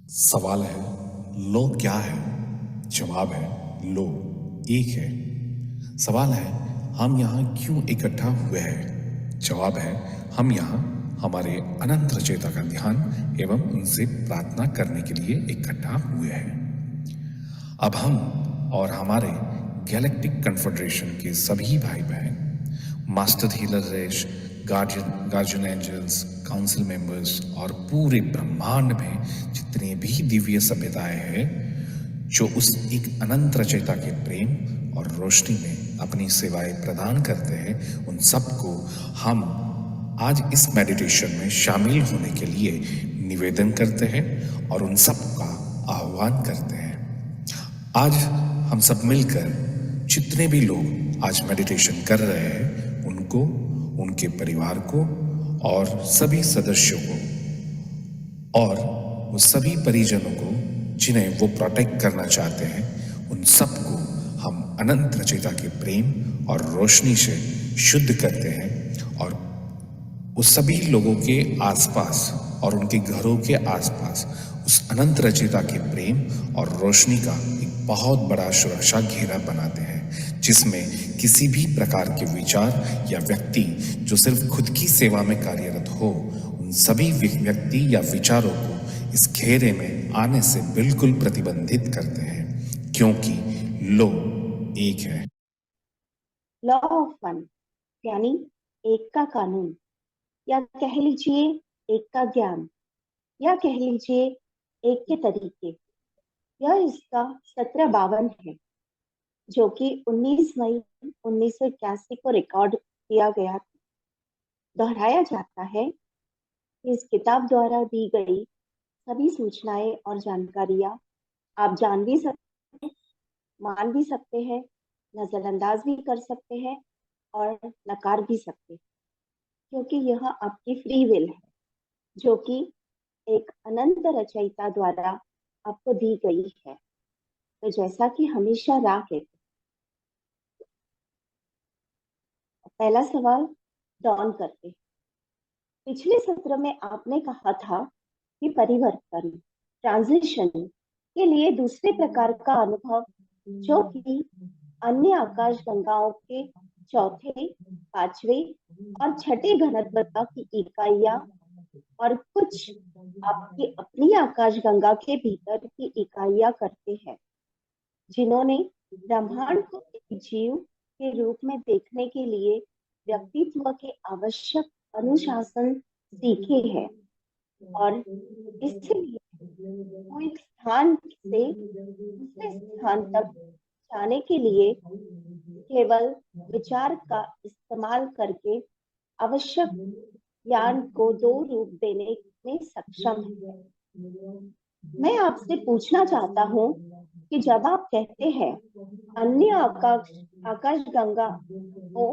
सवाल है लो क्या है? जवाब है लो एक है। सवाल है हम यहाँ क्यों इकट्ठा हुए हैं? जवाब है हम यहाँ हमारे अनंत रचयिता का ध्यान एवं उनसे प्रार्थना करने के लिए इकट्ठा हुए हैं। अब हम और हमारे गैलेक्टिक कन्फेडरेशन के सभी भाई बहन, मास्टर हीलर रेश, गार्जियन एंजल्स, काउंसिल मेंबर्स और पूरे ब्रह्मांड में जितने भी दिव्य सभ्यताएं हैं जो उस एक अनंत रचयिता के प्रेम और रोशनी में अपनी सेवाएं प्रदान करते हैं, उन सबको हम आज इस मेडिटेशन में शामिल होने के लिए निवेदन करते हैं और उन सबका आह्वान करते हैं। आज हम सब मिलकर जितने भी लोग आज मेडिटेशन कर रहे हैं उनको, उनके परिवार को और सभी सदस्यों को और वो सभी परिजनों को जिन्हें वो प्रोटेक्ट करना चाहते हैं, उन सबको हम अनंत रचयिता के प्रेम और रोशनी से शुद्ध करते हैं और उस सभी लोगों के आसपास और उनके घरों के आसपास उस अनंत रचयिता के प्रेम और रोशनी का एक बहुत बड़ा सुरक्षा घेरा बनाते हैं, जिसमें किसी भी प्रकार के विचार या व्यक्ति जो सिर्फ खुद की सेवा में कार्यरत हो, उन सभी व्यक्ति या विचारों को इस घेरे में आने से बिल्कुल प्रतिबंधित करते हैं, क्योंकि लो एक है। लॉ ऑफ वन यानी एक का कानून, या कह लीजिए एक का ज्ञान, या कह लीजिए एक के तरीके। यह इसका 1752 है, जो कि 19 मई 1981 को रिकॉर्ड किया गया था। दोहराया जाता है कि इस किताब द्वारा दी गई सभी सूचनाएं और जानकारियां आप जान भी सकते हैं, मान भी सकते हैं, नजरअंदाज भी कर सकते हैं और नकार भी सकते हैं, क्योंकि यह आपकी फ्री विल है, जो कि एक अनंत रचयिता द्वारा आपको दी गई है। तो जैसा कि हमेशा राह कहते, पहला सवाल डॉन करते हैं। पिछले सत्र में आपने कहा था कि परिवर्तन, ट्रांजिशन के लिए दूसरे प्रकार का अनुभव, जो कि अन्य आकाश गंगाओं के चौथे, पांचवें और छठे घनत्वता की इकाइयां और कुछ आपकी अपनी आकाश गंगा के भीतर की इकाइयां करते हैं, जिन्होंने ब्रह्मांड को एक जीव के रूप में देखने के लिए व्यक्तित्व के आवश्यक अनुशासन सीखे हैं। और इसलिए कोई स्थान से दूसरे स्थान तक जाने के लिए केवल विचार का इस्तेमाल करके आवश्यक ज्ञान को दो रूप देने में सक्षम है। मैं आपसे पूछना चाहता हूँ कि जब आप कहते हैं अन्य आकाश गंगा हो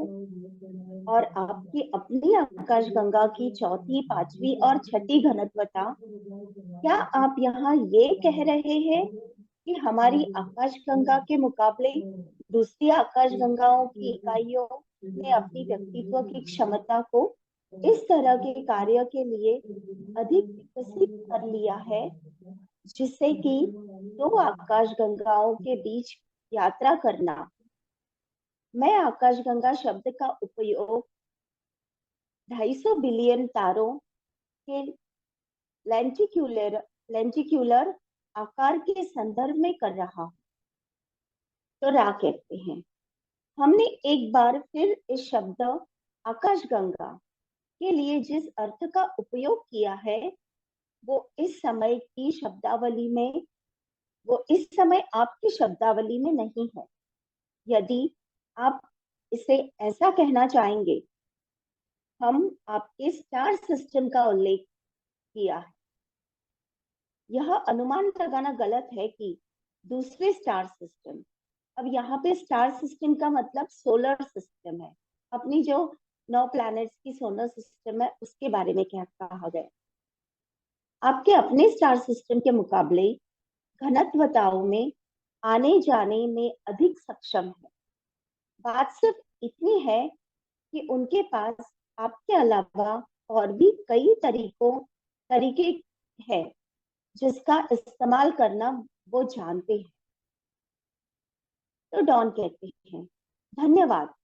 और आपकी अपनी आकाश गंगा की चौथी, पांचवी और छठी घनत्वता, क्या आप यहाँ ये कह रहे हैं कि हमारी आकाश गंगा के मुकाबले दूसरी आकाश गंगाओं की इकाइयों ने अपनी व्यक्तित्व की क्षमता को इस तरह के कार्य के लिए अधिक विकसित कर लिया है, जिससे कि दो आकाश गंगाओं के बीच यात्रा करना? मैं आकाशगंगा शब्द का उपयोग 250 बिलियन तारों के लेंटिक्यूलर लेंटिक्यूलर आकार के संदर्भ में कर रहा हूँ। तो रा कहते हैं, हमने एक बार फिर इस शब्द आकाशगंगा के लिए जिस अर्थ का उपयोग किया है, वो इस समय की शब्दावली में वो इस समय आपकी शब्दावली में नहीं है। यदि आप इसे ऐसा कहना चाहेंगे, हम आपके स्टार सिस्टम का उल्लेख किया है। यह अनुमान लगाना गलत है कि दूसरे स्टार सिस्टम, अब यहाँ पे स्टार सिस्टम का मतलब सोलर सिस्टम है, अपनी जो 9 प्लैनेट्स की सोलर सिस्टम है उसके बारे में क्या कहा गया। आपके अपने स्टार सिस्टम के मुकाबले घनत्वताओं में आने जाने में अधिक सक्षम है। बात सिर्फ इतनी है कि उनके पास आपके अलावा और भी कई तरीके हैं जिसका इस्तेमाल करना वो जानते हैं। तो डॉन कहते हैं, धन्यवाद।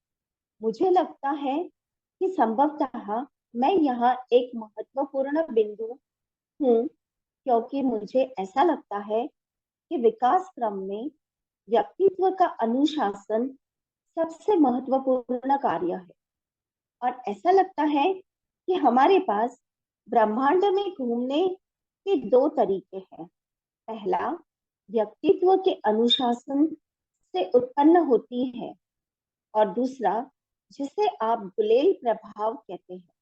मुझे लगता है कि संभवतः मैं यहाँ एक महत्वपूर्ण बिंदु हूँ, क्योंकि मुझे ऐसा लगता है कि विकास क्रम में व्यक्तित्व का अनुशासन सबसे महत्वपूर्ण कार्य है। और ऐसा लगता है कि हमारे पास ब्रह्मांड में घूमने के दो तरीके हैं। पहला, व्यक्तित्व के अनुशासन से उत्पन्न होती है, और दूसरा, जिसे आप गुलेल प्रभाव कहते हैं,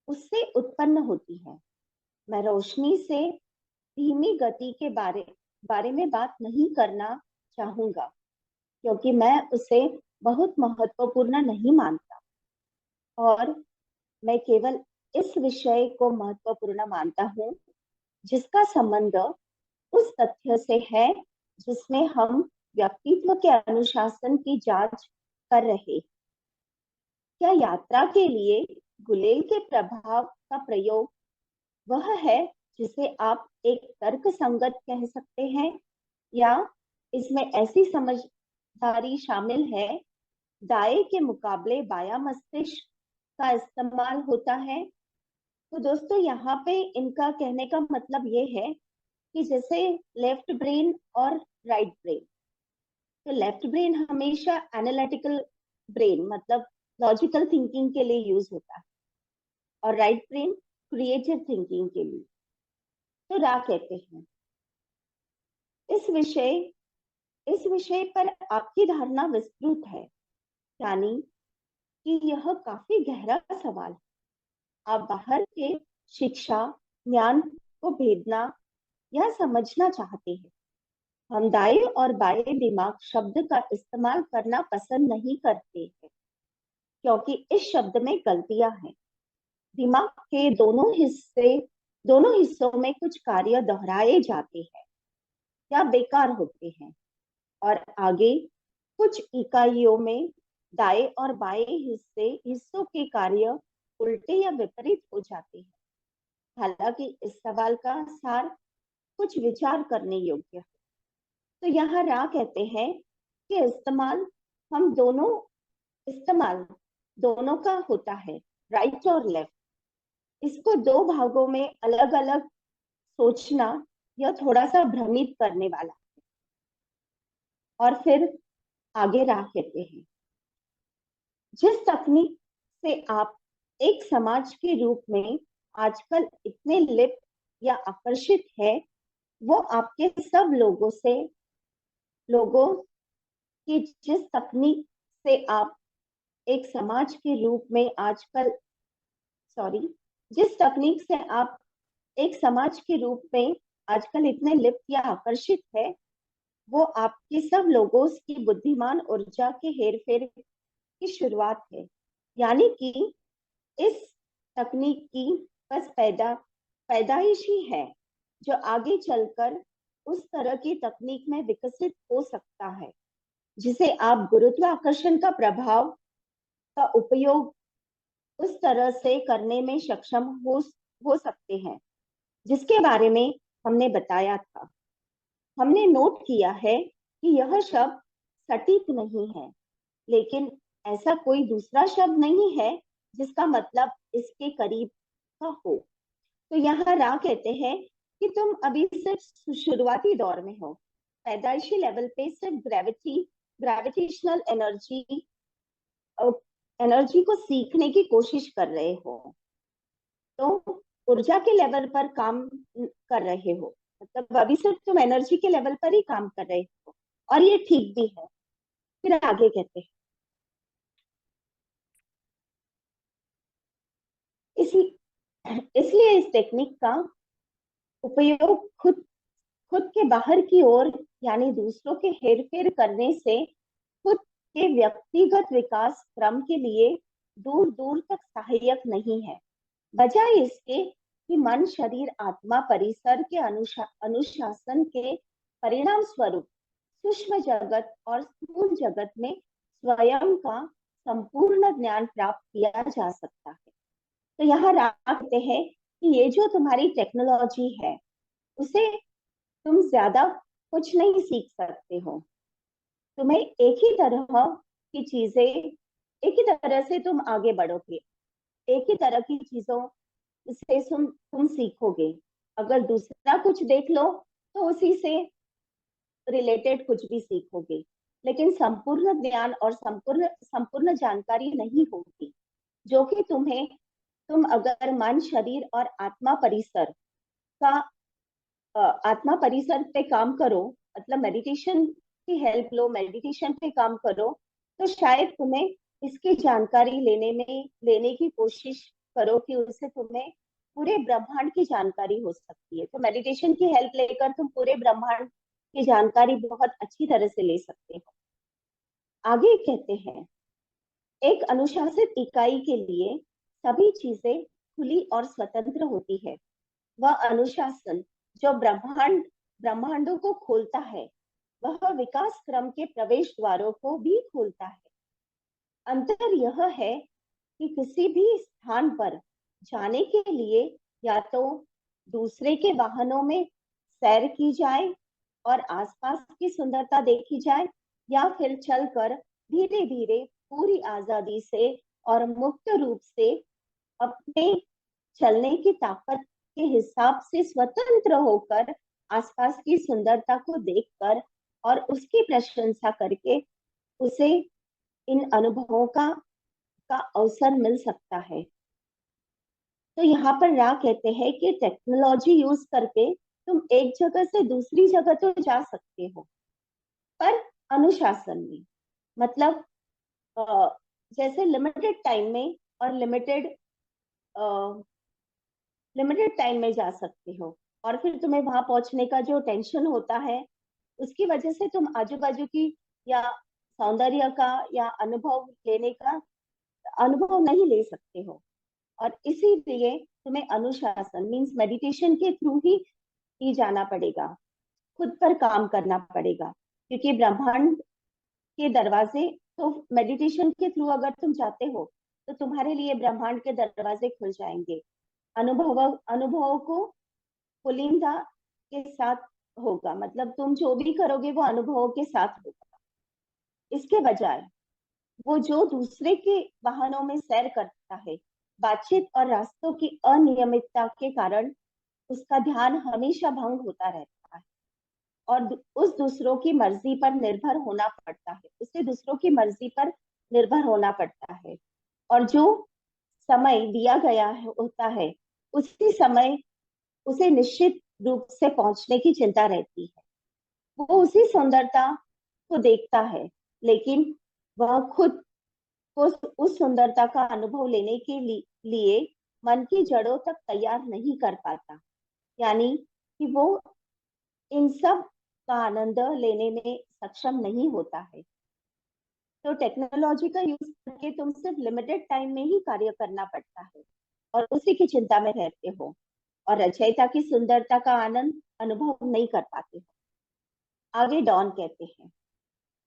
उससे उत्पन्न होती है। मैं रोशनी से धीमी गति के बारे में बात नहीं करना चाहूंगा, क्योंकि मैं उसे बहुत महत्वपूर्ण नहीं मानता, और मैं केवल इस विषय को महत्वपूर्ण मानता हूँ जिसका संबंध उस तथ्य से है जिसमें हम व्यक्तित्व के अनुशासन की जांच कर रहे। क्या यात्रा के लिए गुलेल के प्रभाव का प्रयोग वह है जिसे आप एक तर्क संगत कह सकते हैं, या इसमें ऐसी समझदारी शामिल है, दाएं के मुकाबले बायां मस्तिष्क का इस्तेमाल होता है? तो दोस्तों, यहाँ पे इनका कहने का मतलब ये है कि जैसे लेफ्ट ब्रेन और राइट ब्रेन, तो लेफ्ट ब्रेन हमेशा एनालिटिकल ब्रेन मतलब लॉजिकल थिंकिंग के लिए यूज होता है, और राइट ब्रेन क्रिएटिव थिंकिंग के लिए। तो रा कहते हैं, इस विषय इस विषय पर आपकी धारणा विस्तृत है, यानी कि यह काफी गहरा सवाल है। आप बाहर के शिक्षा ज्ञान को भेदना या समझना चाहते हैं। हम दाएं और बाएं दिमाग शब्द का इस्तेमाल करना पसंद नहीं करते हैं, क्योंकि इस शब्द में गलतियां हैं। दिमाग के दोनों हिस्सों में कुछ कार्य दोहराए जाते हैं या बेकार होते हैं, और आगे कुछ इकाइयों में दाएं और बाएं हिस्सों के कार्य उल्टे या विपरीत हो जाते हैं। हालांकि इस सवाल का सार कुछ विचार करने योग्य है। तो यहाँ रा कहते हैं कि हम इस्तेमाल दोनों का होता है, राइट और लेफ्ट। इसको दो भागों में अलग अलग सोचना यह थोड़ा सा भ्रमित करने वाला। और फिर आगे रा कहते हैं, जिस तकनीक से आप एक समाज के रूप में आजकल इतने लिप्त या आकर्षित है, वो आपके सब लोगों की एक समाज के रूप में आजकल सॉरी जिस तकनीक से आप एक समाज के रूप में आजकल इतने लिप्त या आकर्षित है, वो आपके सब लोगों की बुद्धिमान ऊर्जा के हेरफेर की शुरुआत है। यानी कि इस तकनीक की बस पैदाइश ही है, जो आगे चलकर उस तरह की तकनीक में विकसित हो सकता है, जिसे आप गुरुत्वाकर्षण का प्रभाव का उपयोग उस तरह से करने में सक्षम हो सकते हैं जिसके बारे में हमने बताया था। हमने नोट किया है कि यह शब्द सटीक नहीं है, लेकिन ऐसा कोई दूसरा शब्द नहीं है जिसका मतलब इसके करीब का हो। तो यहाँ रा कहते हैं कि तुम अभी सिर्फ शुरुआती दौर में हो। पैदाइशी लेवल पे सिर्फ ग्रेविटेशनल एनर्जी को सीखने की कोशिश कर रहे हो, तो ऊर्जा के लेवल पर काम कर रहे हो। मतलब अभी सिर्फ तुम एनर्जी के लेवल पर ही काम कर रहे हो, और ये ठीक भी है। फिर आगे कहते हैं, इसी इसलिए इस टेक्निक का उपयोग खुद के बाहर की ओर, यानी दूसरों के हेरफेर करने से खुद के व्यक्तिगत विकास क्रम के लिए दूर दूर तक सहायक नहीं है। बजाय इसके कि मन शरीर आत्मा परिसर के अनुशासन के परिणाम स्वरूप सूक्ष्म जगत और स्थूल जगत में स्वयं का संपूर्ण ज्ञान प्राप्त किया जा सकता है। तो यहाँ कहते हैं कि ये जो तुम्हारी टेक्नोलॉजी है, उसे तुम ज्यादा कुछ नहीं सीख सकते हो। तुम्हें एक ही तरह की चीजें, एक ही तरह से तुम आगे बढ़ोगे, एक ही तरह की चीजों से तुम सीखोगे। अगर दूसरा कुछ देख लो तो उसी से रिलेटेड कुछ भी सीखोगे, लेकिन संपूर्ण ज्ञान और संपूर्ण संपूर्ण जानकारी नहीं होगी, जो कि तुम अगर मन, शरीर और का आत्मा परिसर पे काम करो, मतलब मेडिटेशन की हेल्प लो, मेडिटेशन पे काम करो, तो शायद तुम्हें इसकी जानकारी लेने की कोशिश करो कि उससे तुम्हें पूरे ब्रह्मांड की जानकारी हो सकती है। तो मेडिटेशन की हेल्प लेकर तुम पूरे ब्रह्मांड की जानकारी बहुत अच्छी तरह से ले सकते हो। आगे कहते हैं, एक अनुशासित इकाई के लिए सभी चीजें खुली और स्वतंत्र होती है। वह अनुशासन जो ब्रह्मांडों को खोलता है, वह विकास क्रम के प्रवेश द्वारों को भी खोलता है। अंतर यह है कि किसी भी स्थान पर जाने के लिए या तो दूसरे के वाहनों में सैर की जाए और आसपास की सुंदरता देखी जाए, या फिर चलकर धीरे धीरे पूरी आजादी से और मुक्त रूप से अपने चलने की ताकत के हिसाब से स्वतंत्र होकर आसपास की सुंदरता को देखकर और उसकी प्रशंसा करके उसे इन अनुभवों का अवसर मिल सकता है। तो यहाँ पर रा कहते हैं कि टेक्नोलॉजी यूज करके तुम एक जगह से दूसरी जगह तो जा सकते हो, पर अनुशासन में, मतलब जैसे लिमिटेड टाइम में और लिमिटेड टाइम में जा सकते हो। और फिर तुम्हें वहां पहुंचने का जो टेंशन होता है, उसकी वजह से तुम आजू बाजू की या सौंदर्य का या अनुभव नहीं ले सकते हो। और इसीलिए तुम्हें अनुशासन मीन्स मेडिटेशन के थ्रू ही जाना पड़ेगा, खुद पर काम करना पड़ेगा, क्योंकि ब्रह्मांड के दरवाजे, तो मेडिटेशन के थ्रू अगर तुम जाते हो तो तुम्हारे लिए ब्रह्मांड के दरवाजे खुल जाएंगे। अनुभवों को पुलिंदा के साथ होगा, मतलब तुम जो भी करोगे वो अनुभवों के साथ होगा। इसके बजाय वो जो दूसरे के वाहनों में सैर करता है, बातचीत और रास्तों की अनियमितता के कारण उसका ध्यान हमेशा भंग होता रहता है और उस दूसरों की मर्जी पर निर्भर होना पड़ता है, उसे दूसरों की मर्जी पर निर्भर होना पड़ता है। और जो समय दिया गया होता है, उसी समय उसे निश्चित रूप से पहुंचने की चिंता रहती है। वो उसी सुंदरता को देखता है, लेकिन वह खुद को उस सुंदरता का अनुभव लेने के लिए मन की जड़ों तक तैयार नहीं कर पाता, यानी कि वो इन सब का आनंद लेने में सक्षम नहीं होता है। तो टेक्नोलॉजी का यूज करके तुम सिर्फ लिमिटेड टाइम में ही कार्य करना पड़ता है और उसी की चिंता में रहते हो और रचयिता की सुंदरता का आनंद अनुभव नहीं कर पाते हो। आगे डॉन कहते हैं,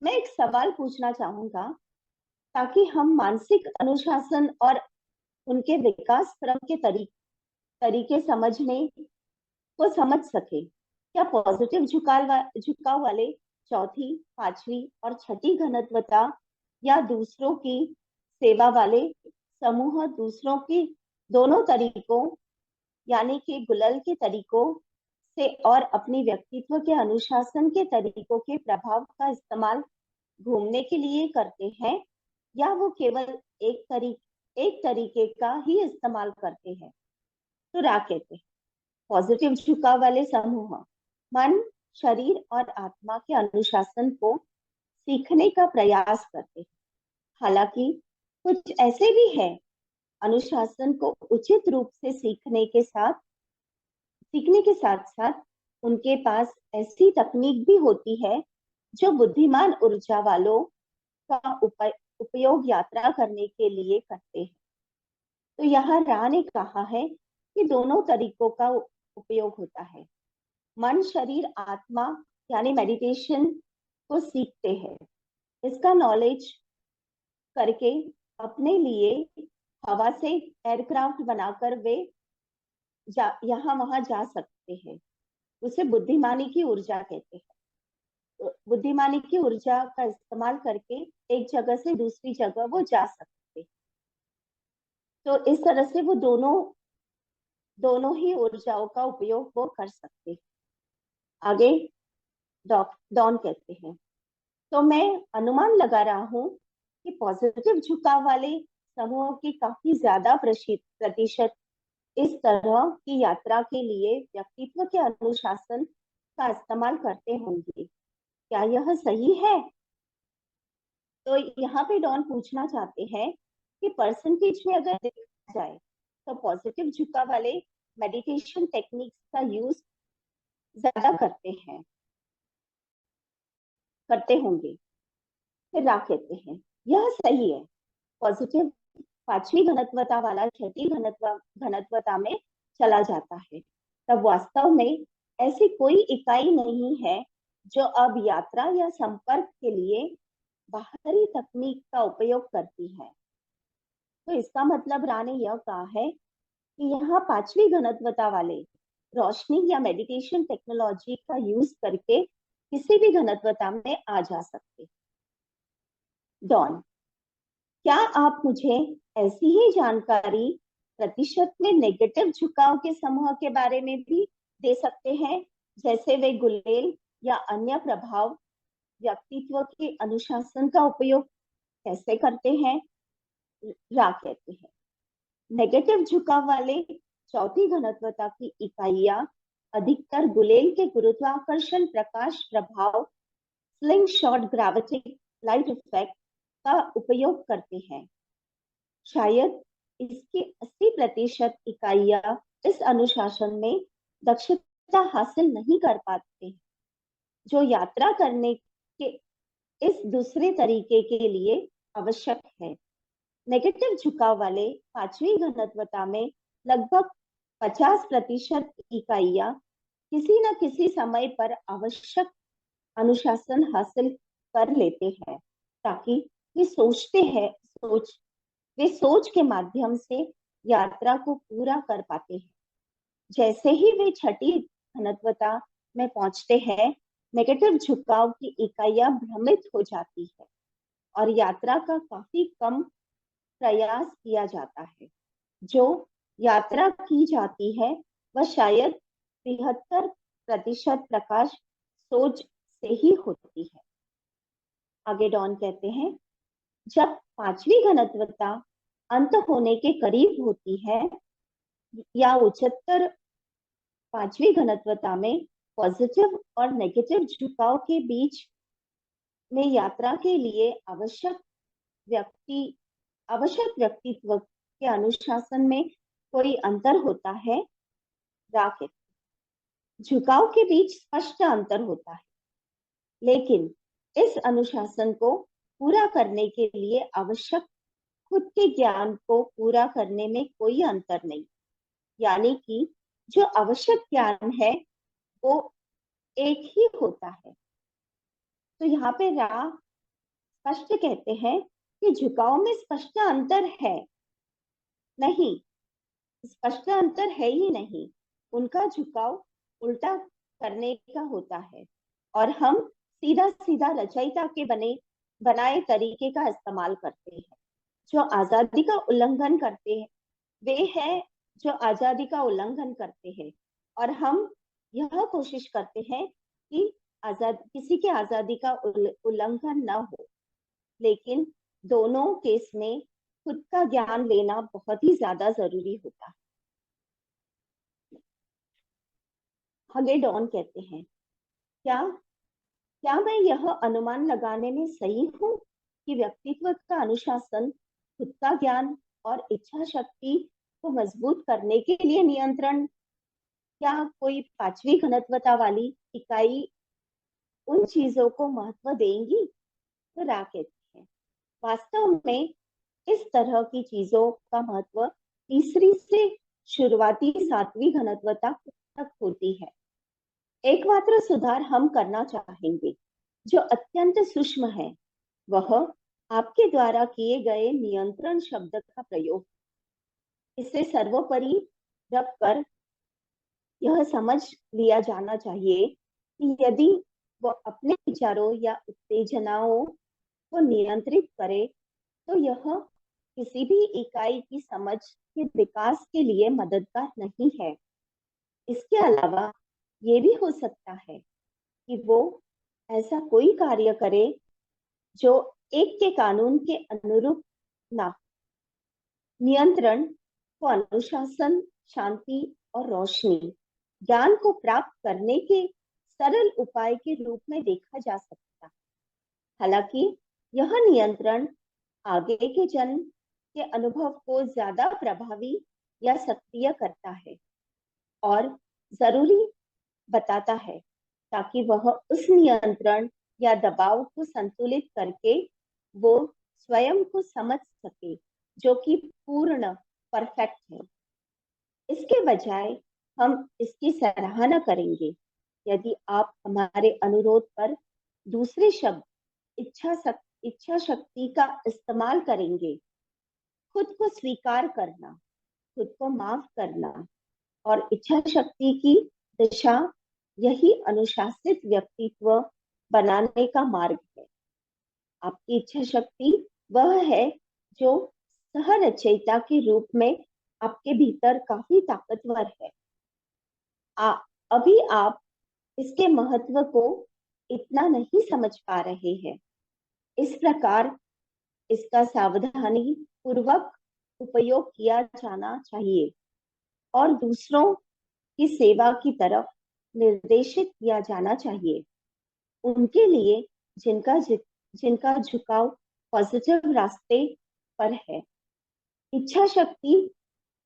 मैं एक सवाल पूछना चाहूंगा ताकि हम मानसिक अनुशासन और उनके विकास क्रम के तरीके समझने को समझ सके। क्या पॉजिटिव झुकाव वाले चौथी, पांचवी और छठी घनत्वता या दूसरों की सेवा वाले समूह दूसरों की दोनों तरीकों, यानी कि गुलल के तरीकों से और अपनी व्यक्तित्व के अनुशासन के तरीकों के प्रभाव का इस्तेमाल घूमने के लिए करते हैं, या वो केवल एक तरीके का ही इस्तेमाल करते हैं? तो रा कहते हैं, पॉजिटिव झुकाव वाले समूह मन, शरीर और आत्मा के अनुशासन को सीखने का प्रयास करते हैं। हालांकि कुछ ऐसे भी हैं अनुशासन को उचित रूप से सीखने के साथ साथ उनके पास ऐसी तकनीक भी होती है जो बुद्धिमान ऊर्जा वालों का उपयोग यात्रा करने के लिए करते हैं। तो यहाँ रा ने कहा है कि दोनों तरीकों का उपयोग होता है। मन, शरीर, आत्मा यानी मेडिटेशन को सीखते हैं। इसका नॉलेज करके अपने लिए हवा से एयरक्राफ्ट बनाकर वे यहाँ वहां जा सकते हैं। उसे बुद्धिमानी की ऊर्जा कहते हैं। बुद्धिमानी की ऊर्जा का इस्तेमाल करके एक जगह से दूसरी जगह वो जा सकते। तो इस तरह से वो दोनों दोनों ही ऊर्जाओं का उपयोग वो कर सकते। आगे डॉन कहते हैं, तो मैं अनुमान लगा रहा हूँ कि पॉजिटिव झुकाव वाले समूहों की काफी ज्यादा प्रतिशत इस तरह की यात्रा के लिए व्यक्तित्व के अनुशासन का इस्तेमाल करते होंगे। क्या यह सही है? तो यहाँ पे डॉन पूछना चाहते हैं कि परसेंटेज में अगर देखा जाए तो पॉजिटिव झुकाव वाले मेडिटेशन टेक्निक्स का यूज ज्यादा करते होंगे। फिर रा कहते हैं यह सही है। पॉजिटिव पांचवी घनत्वता वाला छठी घनत्वता में चला जाता है। तब वास्तव में ऐसी कोई इकाई नहीं है जो अब यात्रा या संपर्क के लिए बाहरी तकनीक का उपयोग करती है। तो इसका मतलब रा ने यह कहा है कि यहाँ पांचवी घनत्वता वाले रोशनी या मेडिटेशन टेक्नोलॉजी का यूज करके किसी भी घनत्वता में आ जा सकते। डॉन, क्या आप मुझे ऐसी ही जानकारी प्रतिशत में नेगेटिव झुकाव के समूह के बारे में भी दे सकते हैं, जैसे वे गुलेल या अन्य प्रभाव व्यक्तित्व के अनुशासन का उपयोग कैसे करते हैं? रा कहते हैं नेगेटिव झुकाव वाले चौथी घनत्वता की इकाइयां अधिकतर गुलेल के गुरुत्वाकर्षण प्रकाश प्रभाव स्लिंग शॉट ग्रेविटिक लाइट इफेक्ट का उपयोग करते हैं। शायद इसकी 80% इकाइयां इस अनुशासन में दक्षता हासिल नहीं कर पाते, जो यात्रा करने के इस दूसरे तरीके के लिए आवश्यक है। नेगेटिव झुकाव वाले पांचवी घनत्वता में लगभग 50% इकाइयां किसी न किसी समय पर आवश्यक अनुशासन हासिल कर लेते हैं, ताकि वे सोच के माध्यम से यात्रा को पूरा कर पाते हैं। जैसे ही वे छठी घनत्वता में पहुंचते हैं, नेगेटिव झुकाव की इकाइयां भ्रमित हो जाती है और यात्रा का काफी कम प्रयास किया जाता है। जो यात्रा की जाती है वह शायद 73% प्रकाश सोच से ही होती है। आगे डॉन कहते हैं जब पांचवी घनत्वता अंत होने के करीब होती है या उच्चतर पांचवी घनत्वता में पॉजिटिव और नेगेटिव झुकाव के बीच में यात्रा के लिए व्यक्तित्व के अनुशासन में कोई अंतर होता है। राकेट, झुकाव के बीच स्पष्ट अंतर होता है, लेकिन इस अनुशासन को पूरा करने के लिए आवश्यक खुद के ज्ञान को पूरा करने में कोई अंतर नहीं। यानी कि जो आवश्यक ज्ञान है वो एक ही होता है। तो यहाँ पे रा स्पष्ट कहते हैं कि झुकाव में स्पष्ट अंतर है नहीं, स्पष्ट अंतर है ही नहीं। उनका झुकाव उल्टा करने का होता है और हम सीधा सीधा रचयिता के बनाए तरीके का इस्तेमाल करते हैं। जो आजादी का उल्लंघन करते हैं वे हैं जो आजादी का उल्लंघन करते हैं, और हम यह कोशिश करते हैं कि किसी की आजादी का उल्लंघन न हो। लेकिन दोनों केस में खुद का ज्ञान लेना बहुत ही ज्यादा जरूरी होता है। आगे डॉन कहते हैं क्या क्या मैं यह अनुमान लगाने में सही हूँ कि व्यक्तित्व का अनुशासन खुद का ज्ञान और इच्छा शक्ति को मजबूत करने के लिए नियंत्रण, क्या कोई पांचवी घनत्वता वाली इकाई उन चीजों को महत्व देंगी? तो रा कहते हैं वास्तव में इस तरह की चीजों का महत्व तीसरी से शुरुआती सातवीं घनत्वता तक होती है। एकमात्र सुधार हम करना चाहेंगे जो अत्यंत सूक्ष्म है वह आपके द्वारा किए गए नियंत्रण शब्द का प्रयोग। इसे सर्वोपरि रखकर यह समझ लिया जाना चाहिए कि यदि वो अपने विचारों या उत्तेजनाओं को नियंत्रित करे तो यह किसी भी इकाई की समझ के विकास के लिए मददगार नहीं है। इसके अलावा ये भी हो सकता है कि वो ऐसा कोई कार्य करे जो एक के कानून के अनुरूप ना। नियंत्रण को अनुशासन, शांति और रोशनी, ज्ञान को प्राप्त करने के सरल उपाय के रूप में देखा जा सकता है। हालांकि यह नियंत्रण आगे के जन्म के अनुभव को ज्यादा प्रभावी या सक्रिय करता है और जरूरी बताता है, ताकि वह उस नियंत्रण या दबाव को संतुलित करके वो स्वयं को समझ सके, जो कि पूर्ण परफेक्ट है। इसके बजाय हम इसकी सराहना करेंगे यदि आप हमारे अनुरोध पर दूसरे शब्द इच्छा शक्ति का इस्तेमाल करेंगे। खुद को स्वीकार करना, खुद को माफ करना और इच्छा शक्ति की दिशा, यही अनुशासित व्यक्तित्व बनाने का मार्ग है। आपकी इच्छा शक्ति वह है जो सहरचयिता के रूप में आपके भीतर काफी ताकतवर है। अभी आप इसके महत्व को इतना नहीं समझ पा रहे हैं। इस प्रकार इसका सावधानी पूर्वक उपयोग किया जाना चाहिए और दूसरों की सेवा की तरफ निर्देशित किया जाना चाहिए। उनके लिए जिनका झुकाव पॉजिटिव रास्ते पर है। इच्छा शक्ति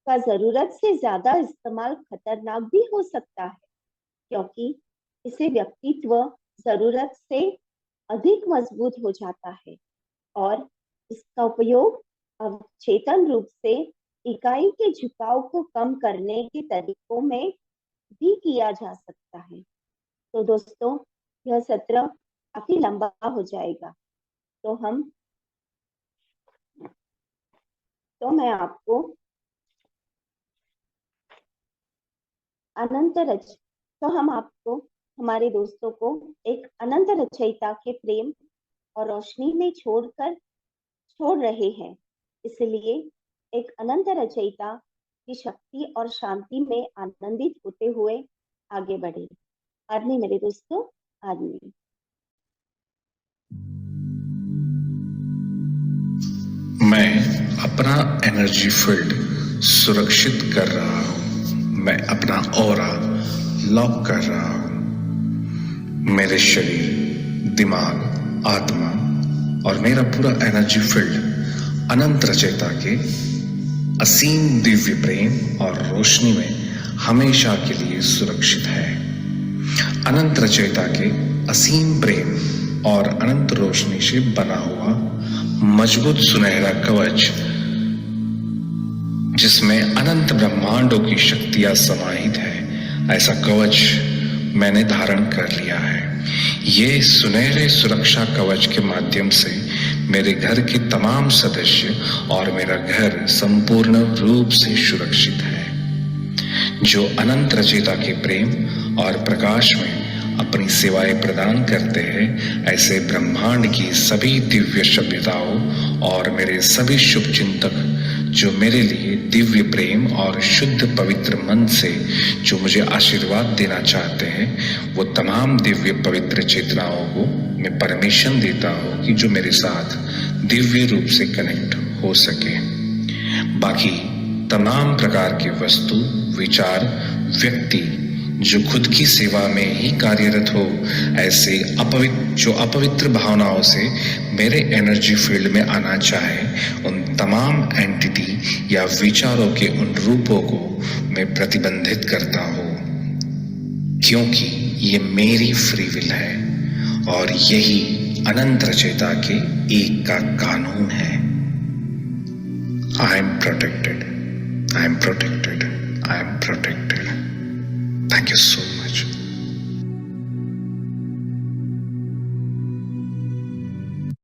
का जरूरत से ज्यादा इस्तेमाल खतरनाक भी हो सकता है, क्योंकि इसे व्यक्तित्व जरूरत से अधिक मजबूत हो जाता है और इसका उपयोग अवचेतन रूप से इकाई के झुकाव को कम करने के तरीकों में भी किया जा सकता है। तो दोस्तों, यह सत्र काफी लंबा हो जाएगा, तो मैं आपको हमारे दोस्तों को एक अनंत रचयिता के प्रेम और रोशनी में छोड़ रहे हैं। इसलिए एक अनंत रचयिता की शक्ति और शांति में आनंदित होते हुए आगे बढ़े। आदमी मेरे दोस्तों, आदमी। मैं अपना एनर्जी फील्ड सुरक्षित कर रहा हूं। मैं अपना ऑरा लॉक कर रहा हूं। मेरे शरीर, दिमाग, आत्मा और मेरा पूरा एनर्जी फील्ड अनंत रचयिता के असीम दिव्य प्रेम और रोशनी में हमेशा के लिए सुरक्षित है। अनंत रचयिता के असीम प्रेम और अनंत रोशनी से बना हुआ मजबूत सुनहरा कवच, जिसमें अनंत ब्रह्मांडों की शक्तियां समाहित है, ऐसा कवच मैंने धारण कर लिया है। ये सुनहरे सुरक्षा कवच के माध्यम से मेरे घर के तमाम सदस्य और मेरा घर संपूर्ण रूप से सुरक्षित है। जो अनंत रचयिता के प्रेम और प्रकाश में अपनी सेवाएं प्रदान करते हैं, ऐसे ब्रह्मांड की सभी दिव्य सभ्यताओं और मेरे सभी शुभ चिंतक जो मेरे लिए दिव्य प्रेम और शुद्ध पवित्र मन से जो मुझे आशीर्वाद देना चाहते हैं, वो तमाम दिव्य पवित्र चेतनाओं को मैं परमिशन देता हूँ कि जो मेरे साथ दिव्य रूप से कनेक्ट हो सके। बाकी तमाम प्रकार की वस्तु, विचार, व्यक्ति जो खुद की सेवा में ही कार्यरत हो, ऐसे अपवित्र भावनाओं से मेरे एनर्जी फील्ड में आना चाहे, उन तमाम एंटिटी या विचारों के उन रूपों को मैं प्रतिबंधित करता हूँ, क्योंकि ये मेरी फ्री विल है और यही अनंत रचयिता के एक का कानून है। I am protected, I am protected, I am protected. Thank you so much.